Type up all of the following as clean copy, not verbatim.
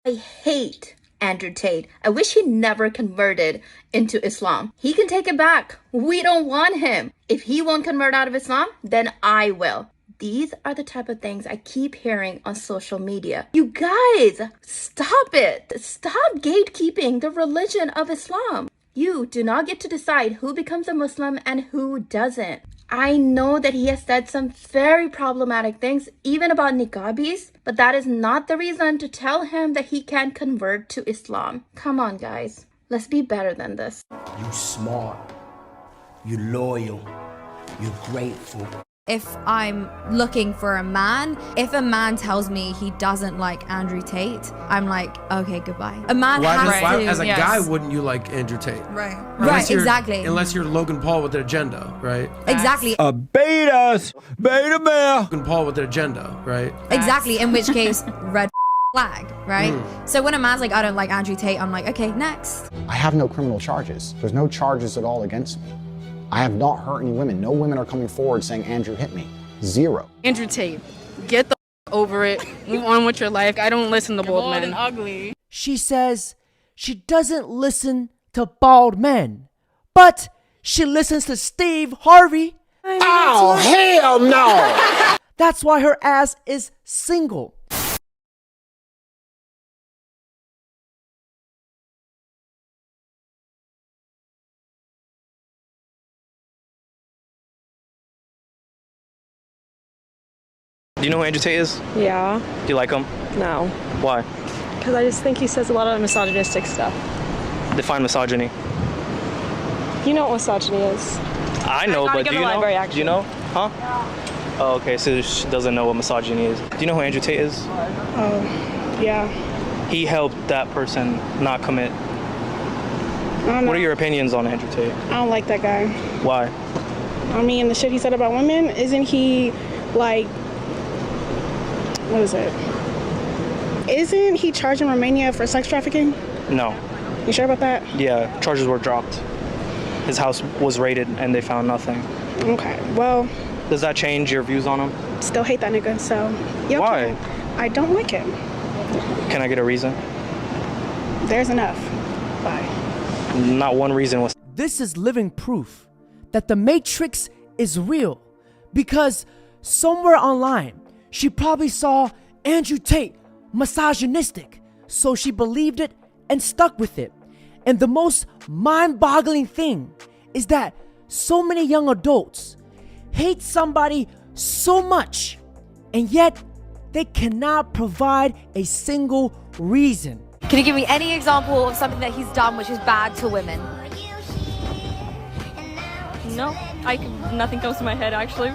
I hate Andrew Tate. I wish he never converted into Islam. He can take it back. We don't want him. If he won't convert out of Islam, then I will. These are the type of things I keep hearing on social media. You guys, stop it. Stop gatekeeping the religion of Islam. You do not get to decide who becomes a Muslim and who doesn't. I know that he has said some very problematic things, even about niqabis, but that is not the reason to tell him that he can't convert to Islam. Come on, guys. Let's be better than this. You smart. You loyal. You're grateful. If I'm looking for a man, if a man tells me he doesn't like Andrew Tate, I'm like, okay, goodbye. A man has to... As a guy, wouldn't you like Andrew Tate? Right, exactly. Unless you're Logan Paul with an agenda, right? Exactly. Beta male. Logan Paul with an agenda, right? Exactly, in which case, red flag, right? So when a man's like, I don't like Andrew Tate, I'm like, okay, next. I have no criminal charges. There's no charges at all against me. I have not hurt any women. No women are coming forward saying Andrew hit me. Zero. Andrew Tate, get the over it. Move on with your life. I don't listen to bald men. Ugly. She says she doesn't listen to bald men, but she listens to Steve Harvey. Oh, hell no! That's why her ass is single. Do you know who Andrew Tate is? Yeah. Do you like him? No. Why? Because I just think he says a lot of misogynistic stuff. Define misogyny. You know what misogyny is. I know, but do you know? Library, actually. Do you know? Huh? Yeah. Oh, okay, so she doesn't know what misogyny is. Do you know who Andrew Tate is? Oh, yeah. He helped that person not commit. What are your opinions on Andrew Tate? I don't like that guy. Why? I mean, the shit he said about women, isn't he like, what is it? Isn't he charged in Romania for sex trafficking? No. You sure about that? Yeah, charges were dropped. His house was raided and they found nothing. Okay, well. Does that change your views on him? Still hate that nigga, so. Yeah, why? okay. I don't like him. Can I get a reason? There's enough. Bye. Not one reason was. This is living proof that the Matrix is real, because somewhere online, she probably saw Andrew Tate misogynistic, so she believed it and stuck with it. And the most mind-boggling thing is that so many young adults hate somebody so much, and yet they cannot provide a single reason. Can you give me any example of something that he's done which is bad to women? No, nothing comes to my head, actually.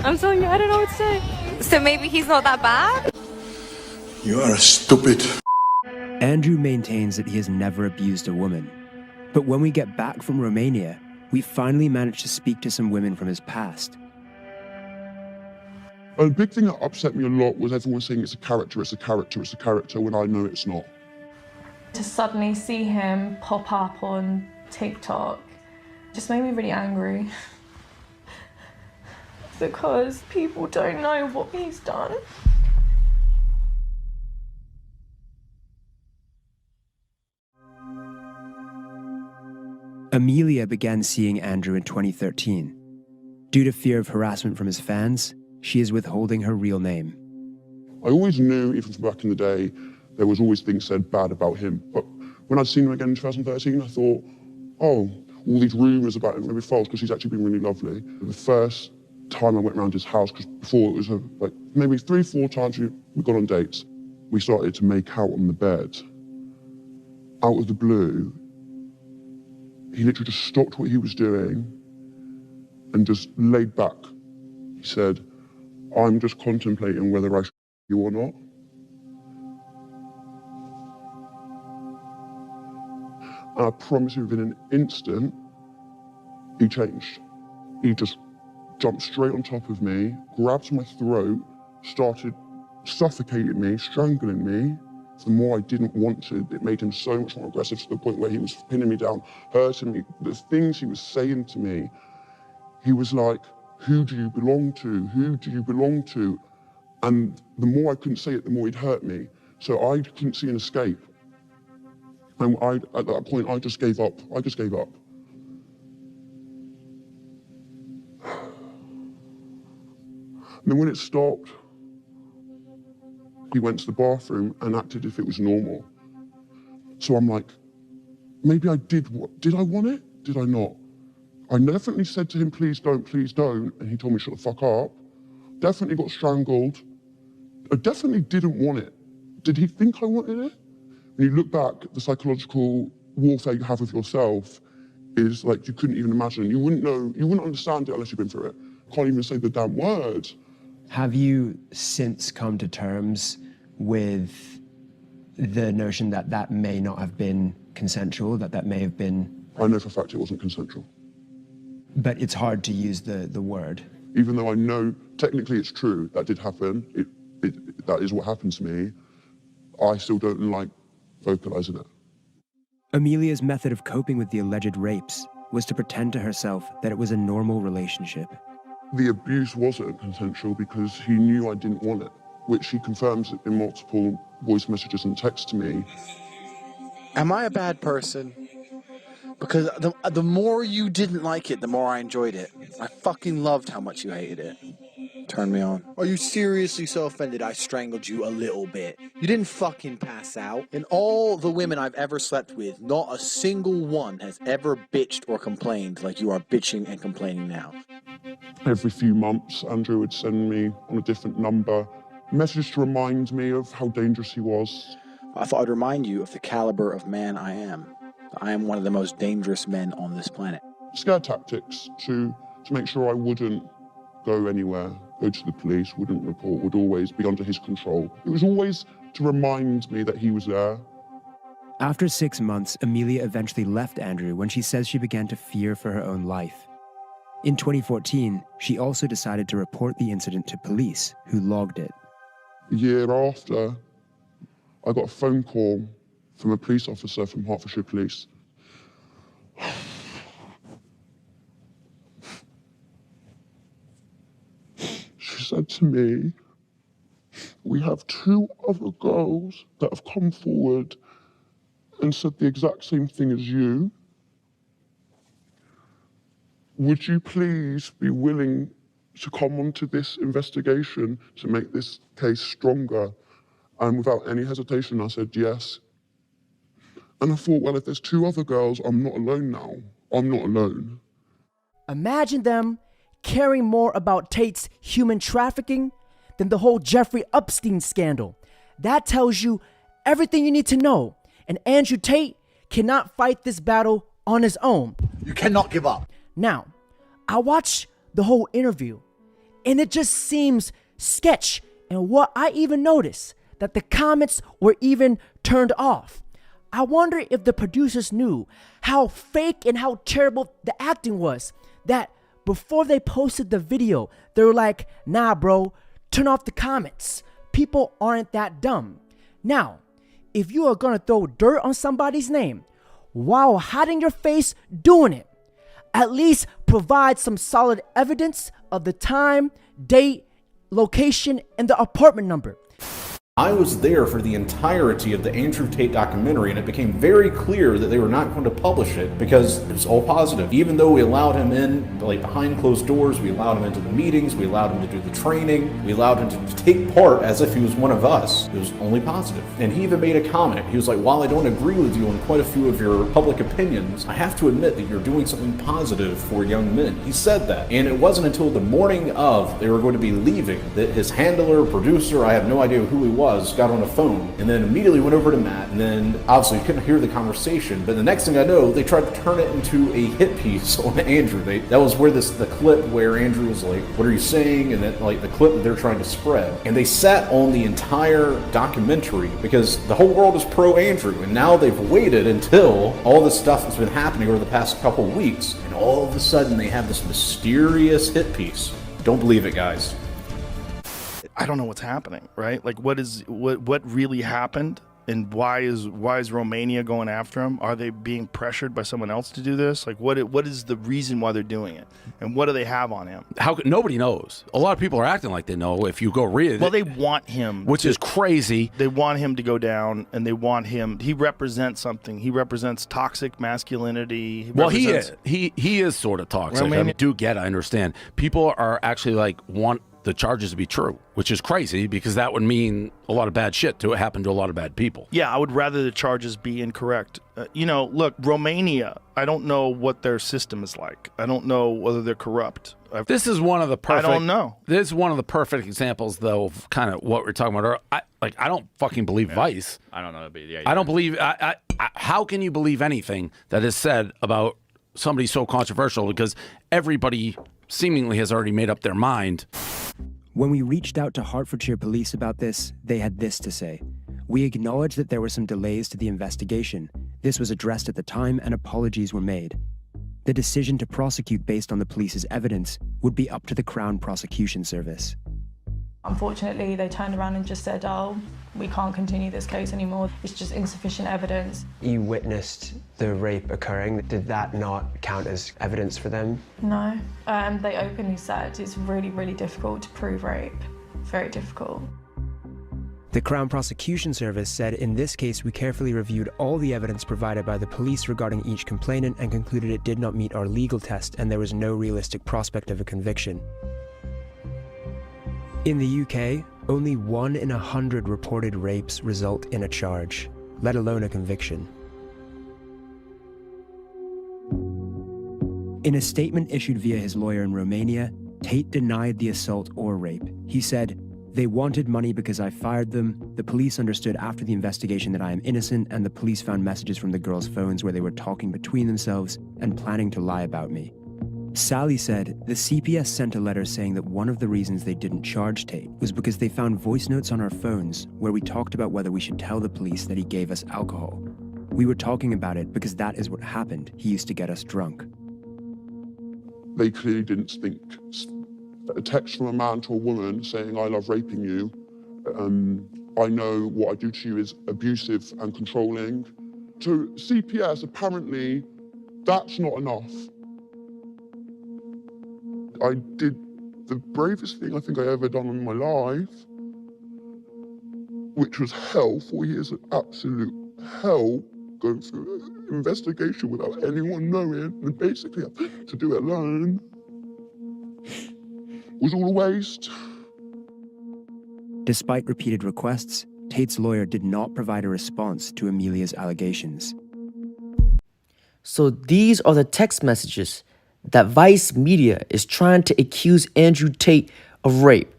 I'm telling you, I don't know what to say. So maybe he's not that bad? You are stupid. Andrew maintains that he has never abused a woman. But when we get back from Romania, we finally manage to speak to some women from his past. A big thing that upset me a lot was everyone saying it's a character, it's a character, it's a character, when I know it's not. To suddenly see him pop up on TikTok just made me really angry. Because people don't know what he's done. Amelia began seeing Andrew in 2013. Due to fear of harassment from his fans, she is withholding her real name. I always knew, even from back in the day, there was always things said bad about him. But when I'd seen him again in 2013, I thought, oh, all these rumours about him may be false, because he's actually been really lovely. The first time I went around his house, because before it was like maybe 3-4 times we got on dates. We started to make out on the bed. Out of the blue, he literally just stopped what he was doing and just laid back. He said, I'm just contemplating whether I should you or not. And I promise you, within an instant, he changed. He just jumped straight on top of me, grabbed my throat, started suffocating me, strangling me. The more I didn't want to, it made him so much more aggressive, to the point where he was pinning me down, hurting me. The things he was saying to me, he was like, who do you belong to? Who do you belong to? And the more I couldn't say it, the more he'd hurt me. So I couldn't see an escape. And at that point, I just gave up. I just gave up. And then when it stopped, he went to the bathroom and acted as if it was normal. So I'm like, maybe I did. Did I want it? Did I not? I definitely said to him, please don't, and he told me, shut the fuck up. Definitely got strangled. I definitely didn't want it. Did he think I wanted it? When you look back, the psychological warfare you have with yourself is like you couldn't even imagine. You wouldn't know, you wouldn't understand it unless you've been through it. Can't even say the damn word. Have you since come to terms with the notion that that may not have been consensual, that may have been... I know for a fact it wasn't consensual. But it's hard to use the word. Even though I know technically it's true, that did happen, that is what happened to me, I still don't like vocalizing it. Amelia's method of coping with the alleged rapes was to pretend to herself that it was a normal relationship. The abuse wasn't consensual because he knew I didn't want it, which he confirms in multiple voice messages and texts to me. Am I a bad person? Because the more you didn't like it, the more I enjoyed it. I fucking loved how much you hated it. Turned me on. Are you seriously so offended I strangled you a little bit? You didn't fucking pass out. In all the women I've ever slept with, not a single one has ever bitched or complained like you are bitching and complaining now. Every few months, Andrew would send me on a different number messages to remind me of how dangerous he was. I thought I'd remind you of the caliber of man I am. I am one of the most dangerous men on this planet. Scare tactics to make sure I wouldn't go anywhere, go to the police, wouldn't report, would always be under his control. It was always to remind me that he was there. After 6 months, Amelia eventually left Andrew when she says she began to fear for her own life. In 2014, she also decided to report the incident to police, who logged it. A year after, I got a phone call from a police officer from Hertfordshire Police. She said to me, we have 2 other girls that have come forward and said the exact same thing as you. Would you please be willing to come onto this investigation to make this case stronger? And without any hesitation, I said yes. And I thought, well, if there's 2 other girls, I'm not alone now. I'm not alone. Imagine them caring more about Tate's human trafficking than the whole Jeffrey Epstein scandal. That tells you everything you need to know. And Andrew Tate cannot fight this battle on his own. You cannot give up. Now, I watched the whole interview, and it just seems sketch. And what I even noticed, that the comments were even turned off. I wonder if the producers knew how fake and how terrible the acting was, that before they posted the video, they were like, nah, bro, turn off the comments. People aren't that dumb. Now, if you are gonna throw dirt on somebody's name while hiding your face doing it, at least provide some solid evidence of the time, date, location, and the apartment number. I was there for the entirety of the Andrew Tate documentary, and it became very clear that they were not going to publish it because it was all positive. Even though we allowed him in, like behind closed doors, we allowed him into the meetings, we allowed him to do the training, we allowed him to take part as if he was one of us. It was only positive. And he even made a comment. He was like, while I don't agree with you on quite a few of your public opinions, I have to admit that you're doing something positive for young men. He said that. And it wasn't until the morning of they were going to be leaving that his handler, producer, I have no idea who he was, got on a phone and then immediately went over to Matt, and then obviously couldn't hear the conversation, but the next thing I know, they tried to turn it into a hit piece on Andrew. That was where the clip where Andrew was like, what are you saying? And then like the clip that they're trying to spread. And they sat on the entire documentary because the whole world is pro Andrew, and now they've waited until all this stuff has been happening over the past couple weeks, and all of a sudden they have this mysterious hit piece. Don't believe it, guys. I don't know what's happening, right? Like what really happened? And why is Romania going after him? Are they being pressured by someone else to do this? Like, what is the reason why they're doing it? And what do they have on him? Nobody knows. A lot of people are acting like they know. If you go read it, well, they want him, which is crazy. They want him to go down, and they want him. He represents something. He represents toxic masculinity. He is sort of toxic. I do get. I understand. People are actually like want the charges to be true, which is crazy because that would mean a lot of bad shit to happen to a lot of bad people. Yeah, I would rather the charges be incorrect. Look, Romania, I don't know what their system is like. I don't know whether they're corrupt. This is one of the perfect. I don't know. This is one of the perfect examples, though, of kind of what we're talking about. I don't fucking believe Vice. I don't know. I don't believe. How can you believe anything that is said about somebody so controversial? Because everybody seemingly has already made up their mind. When we reached out to Hertfordshire Police about this, they had this to say. We acknowledge that there were some delays to the investigation. This was addressed at the time and apologies were made. The decision to prosecute based on the police's evidence would be up to the Crown Prosecution Service. Unfortunately, they turned around and just said, oh, we can't continue this case anymore. It's just insufficient evidence. You witnessed the rape occurring. Did that not count as evidence for them? No. They openly said it's really, really difficult to prove rape. Very difficult. The Crown Prosecution Service said, in this case, we carefully reviewed all the evidence provided by the police regarding each complainant and concluded it did not meet our legal test and there was no realistic prospect of a conviction. In the UK, only 1 in 100 reported rapes result in a charge, let alone a conviction. In a statement issued via his lawyer in Romania, Tate denied the assault or rape. He said, "They wanted money because I fired them. The police understood after the investigation that I am innocent, and the police found messages from the girls' phones where they were talking between themselves and planning to lie about me." Sally said, the CPS sent a letter saying that one of the reasons they didn't charge Tate was because they found voice notes on our phones where we talked about whether we should tell the police that he gave us alcohol. We were talking about it because that is what happened. He used to get us drunk. They clearly didn't think a text from a man to a woman saying, I love raping you, I know what I do to you is abusive and controlling. To CPS, apparently, that's not enough. I did the bravest thing I think I ever done in my life, which was hell, 4 years of absolute hell, going through an investigation without anyone knowing, and basically to do it alone was all a waste. Despite repeated requests, Tate's lawyer did not provide a response to Amelia's allegations. So these are the text messages that Vice Media is trying to accuse Andrew Tate of rape.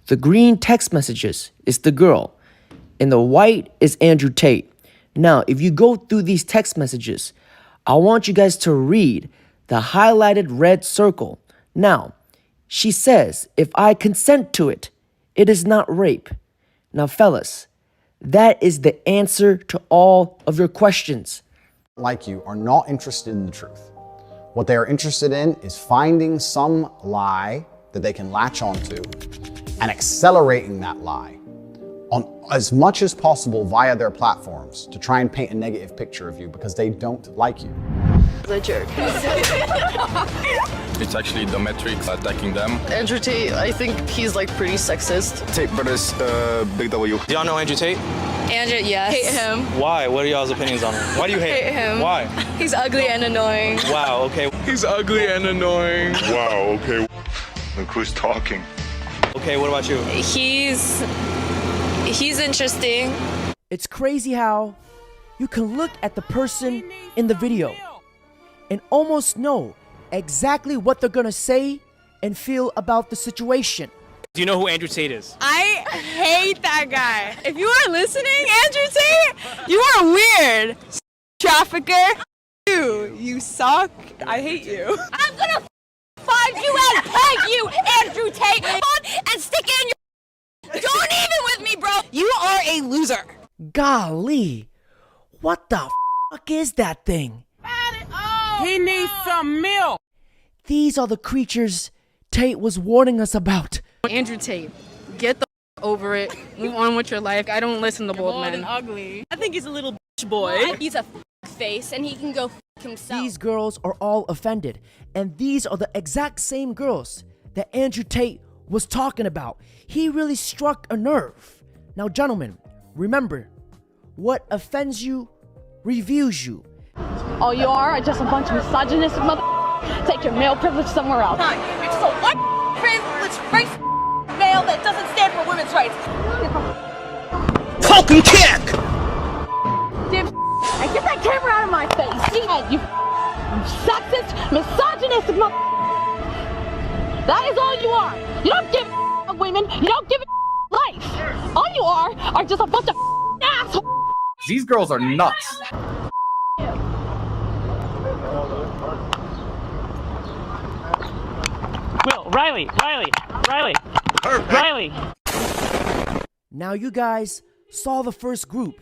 The green text messages is the girl, and the white is Andrew Tate. Now, if you go through these text messages, I want you guys to read the highlighted red circle. Now, she says, if I consent to it, it is not rape. Now, fellas, that is the answer to all of your questions. Like you, are not interested in the truth. What they are interested in is finding some lie that they can latch onto and accelerating that lie on as much as possible via their platforms to try and paint a negative picture of you because they don't like you. The jerk. It's actually the metrics attacking them. Andrew Tate, I think he's like pretty sexist. Tate brothers, Big W. Do y'all know Andrew Tate? Andrew, yes. Hate him. Why? What are y'all's opinions on him? Why do you hate him? Why? He's ugly and annoying. Wow, okay. He's ugly and annoying. Wow, okay. Look who's talking. Okay, what about you? He's interesting. It's crazy how you can look at the person in the video and almost know exactly what they're gonna say and feel about the situation. Do you know who Andrew Tate is? I hate that guy. If you are listening, Andrew Tate, you are weird. Trafficker. You suck. I hate you. I'm gonna find you and peg you, Andrew Tate, and stick it in your... Don't even with me, bro. You are a loser. Golly, what the fuck is that thing? He needs some milk. These are the creatures Tate was warning us about. Andrew Tate, get the over it. Move on with your life. I don't listen to bold men. Ugly. I think he's a little bitch boy. He's a face and he can go himself. These girls are all offended, and these are the exact same girls that Andrew Tate was talking about. He really struck a nerve. Now, gentlemen, remember, what offends you reveals you. All you are just a bunch of misogynistic mother. Take your male privilege somewhere else. You're just a white privileged race male that doesn't stand for women's rights. Talking kick! And get that camera out of my face. You sexist, misogynistic mother. That is all you are. You don't give a women. You don't give a life. All you are just a bunch of assholes. These girls are nuts. Will, Riley. Now you guys saw the first group.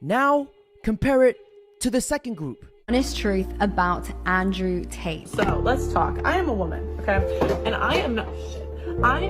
Now compare it to the second group. Honest truth about Andrew Tate. So let's talk. I am a woman, okay? And I am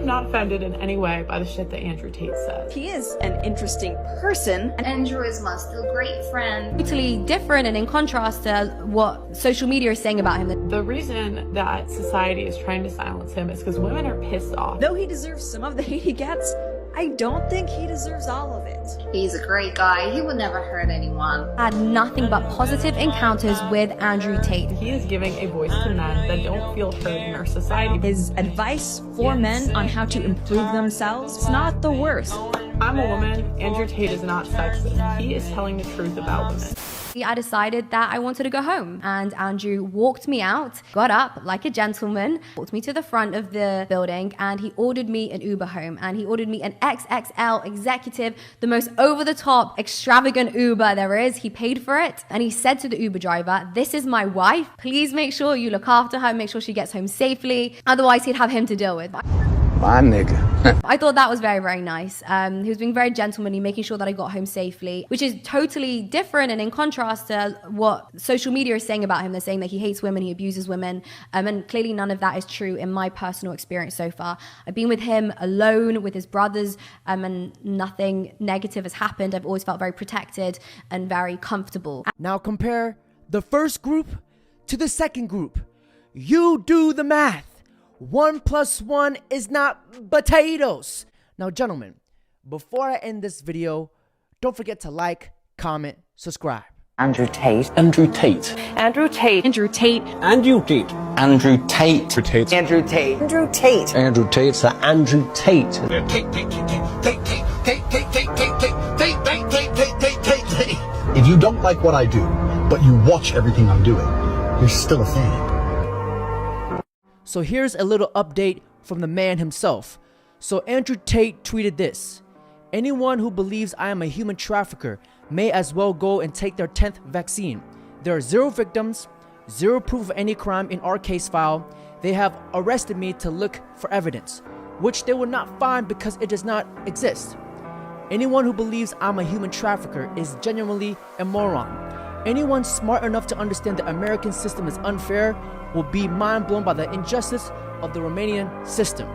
not offended in any way by the shit that Andrew Tate says. He is an interesting person. Andrew is my still great friend. Totally different and in contrast to what social media is saying about him. The reason that society is trying to silence him is because women are pissed off. Though he deserves some of the hate he gets, I don't think he deserves all of it. He's a great guy. He would never hurt anyone. Had nothing but positive encounters with Andrew Tate. He is giving a voice to men that don't feel heard in our society. His advice for men on how to improve themselves is not the worst. I'm a woman. Andrew Tate is not sexist. He is telling the truth about women. I decided that I wanted to go home, and Andrew walked me out, got up like a gentleman, walked me to the front of the building, and he ordered me an Uber home, and he ordered me an XXL executive, the most over-the-top extravagant Uber there is. He paid for it, and he said to the Uber driver, "This is my wife. Please make sure you look after her, make sure she gets home safely. Otherwise, he'd have him to deal with." My nigga. I thought that was very, very nice. He was being very gentlemanly, making sure that I got home safely, which is totally different and in contrast to what social media is saying about him. They're saying that he hates women, he abuses women, and clearly none of that is true in my personal experience so far. I've been with him alone, with his brothers, and nothing negative has happened. I've always felt very protected and very comfortable. Now compare the first group to the second group. You do the math. 1 + 1 is not potatoes. Now, gentlemen, before I end this video, don't forget to like, comment, subscribe. Andrew Tate. Andrew Tate. Andrew Tate. Andrew Tate. Andrew Tate. Andrew Tate. Andrew Tate. Andrew Tate. Andrew Tate's the Andrew Tate. If you don't like what I do, but you watch everything I'm doing, you're still a fan. So here's a little update from the man himself. So Andrew Tate tweeted this: "Anyone who believes I am a human trafficker may as well go and take their 10th vaccine. There are 0 victims, 0 proof of any crime in our case file. They have arrested me to look for evidence, which they will not find because it does not exist. Anyone who believes I'm a human trafficker is genuinely a moron. Anyone smart enough to understand the American system is unfair will be mind blown by the injustice of the Romanian system."